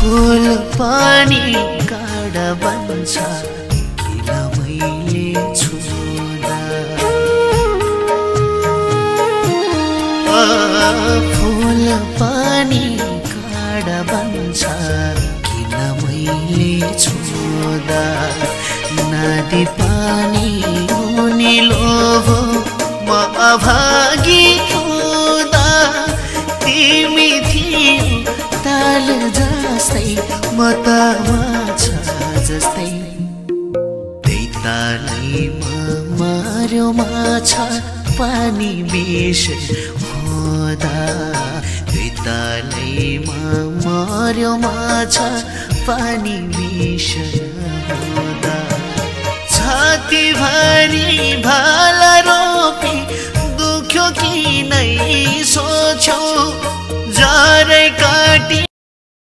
फूल पानी काँडा बन्छ किन मैले छुँदा फूल पानी काँडा बन्छ किन मैले छुँदा नदी पानी उनी लोभ म अभागी हुँदा तिमी थियौ ताल जस्तै म त माछा जस्तै त्यही तालैमा मार्यो माछा पानी विष हुँदा त्यही तालैमा मार्यो माछा पानी विष हुँदा छाती भरी भाला रोपी दुख्यो कि नै सोच्यौ जरै काटी